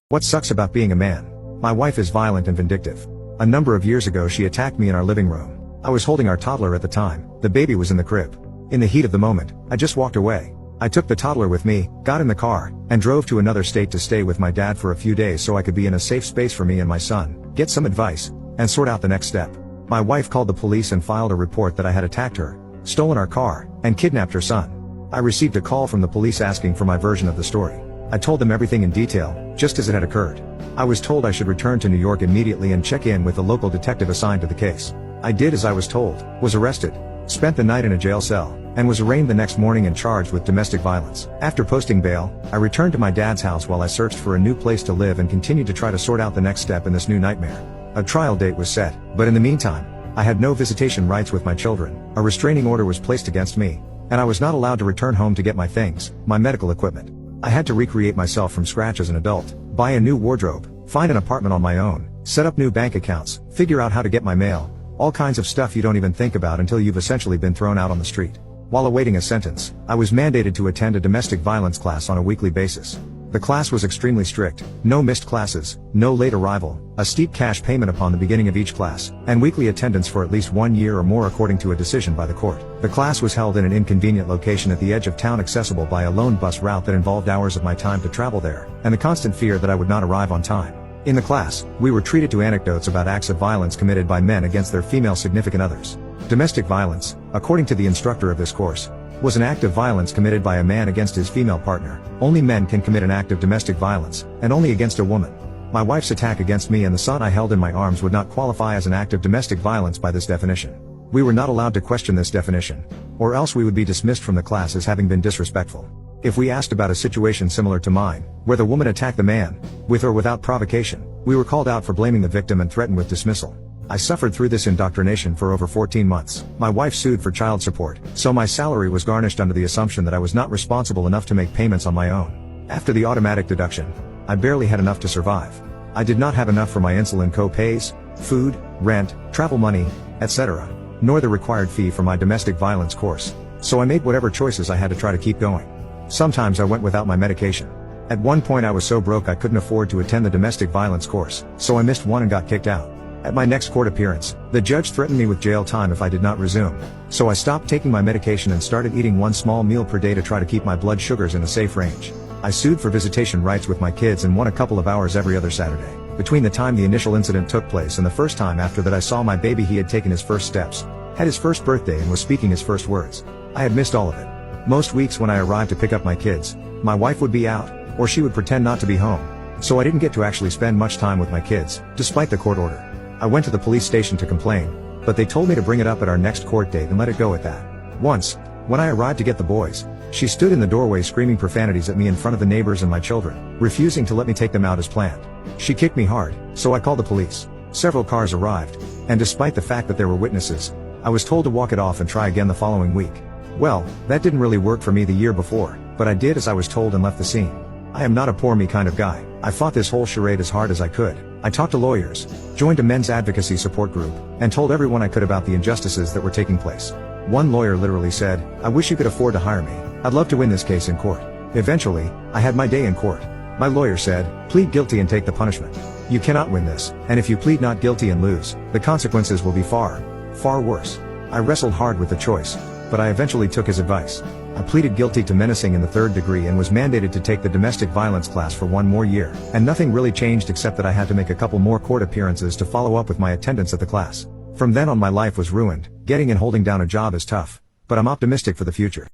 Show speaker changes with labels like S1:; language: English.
S1: What sucks about being a man? My wife is violent and vindictive. A number of years ago she attacked me in our living room. I was holding our toddler at the time. The baby was in the crib. In the heat of the moment, I just walked away. I took the toddler with me, got in the car, and drove to another state to stay with my dad for a few days so I could be in a safe space for me and my son, get some advice, and sort out the next step. My wife called the police and filed a report that I had attacked her, stolen our car, and kidnapped her son. I received a call from the police asking for my version of the story. I told them everything in detail, just as it had occurred. I was told I should return to New York immediately and check in with the local detective assigned to the case. I did as I was told, was arrested, spent the night in a jail cell, and was arraigned the next morning and charged with domestic violence. After posting bail, I returned to my dad's house while I searched for a new place to live and continued to try to sort out the next step in this new nightmare. A trial date was set, but in the meantime, I had no visitation rights with my children, a restraining order was placed against me, and I was not allowed to return home to get my things, my medical equipment. I had to recreate myself from scratch as an adult, buy a new wardrobe, find an apartment on my own, set up new bank accounts, figure out how to get my mail, all kinds of stuff you don't even think about until you've essentially been thrown out on the street. While awaiting a sentence, I was mandated to attend a domestic violence class on a weekly basis. The class was extremely strict, no missed classes, no late arrival, a steep cash payment upon the beginning of each class, and weekly attendance for at least 1 year or more according to a decision by the court. The class was held in an inconvenient location at the edge of town accessible by a lone bus route that involved hours of my time to travel there, and the constant fear that I would not arrive on time. In the class, we were treated to anecdotes about acts of violence committed by men against their female significant others. Domestic violence, according to the instructor of this course, was an act of violence committed by a man against his female partner. Only men can commit an act of domestic violence, and only against a woman. My wife's attack against me and the son I held in my arms would not qualify as an act of domestic violence by this definition. We were not allowed to question this definition, or else we would be dismissed from the class as having been disrespectful. If we asked about a situation similar to mine, where the woman attacked the man, with or without provocation, we were called out for blaming the victim and threatened with dismissal. I suffered through this indoctrination for over 14 months. My wife sued for child support, so my salary was garnished under the assumption that I was not responsible enough to make payments on my own. After the automatic deduction, I barely had enough to survive. I did not have enough for my insulin co-pays, food, rent, travel money, etc., nor the required fee for my domestic violence course, so I made whatever choices I had to try to keep going. Sometimes I went without my medication. At one point I was so broke I couldn't afford to attend the domestic violence course, so I missed one and got kicked out. At my next court appearance, the judge threatened me with jail time if I did not resume, so I stopped taking my medication and started eating one small meal per day to try to keep my blood sugars in a safe range. I sued for visitation rights with my kids and won a couple of hours every other Saturday. Between the time the initial incident took place and the first time after that I saw my baby, he had taken his first steps, had his first birthday and was speaking his first words. I had missed all of it. Most weeks when I arrived to pick up my kids, my wife would be out, or she would pretend not to be home, so I didn't get to actually spend much time with my kids, despite the court order. I went to the police station to complain, but they told me to bring it up at our next court date and let it go at that. Once, when I arrived to get the boys, she stood in the doorway screaming profanities at me in front of the neighbors and my children, refusing to let me take them out as planned. She kicked me hard, so I called the police. Several cars arrived, and despite the fact that there were witnesses, I was told to walk it off and try again the following week. Well, that didn't really work for me the year before, but I did as I was told and left the scene. I am not a poor me kind of guy. I fought this whole charade as hard as I could. I talked to lawyers, joined a men's advocacy support group, and told everyone I could about the injustices that were taking place. One lawyer literally said, "I wish you could afford to hire me. I'd love to win this case in court." Eventually, I had my day in court. My lawyer said, "Plead guilty and take the punishment. You cannot win this, and if you plead not guilty and lose, the consequences will be far, far worse." I wrestled hard with the choice, but I eventually took his advice. I pleaded guilty to menacing in the 3rd degree and was mandated to take the domestic violence class for 1 more year, and nothing really changed except that I had to make a couple more court appearances to follow up with my attendance at the class. From then on my life was ruined. Getting and holding down a job is tough, but I'm optimistic for the future.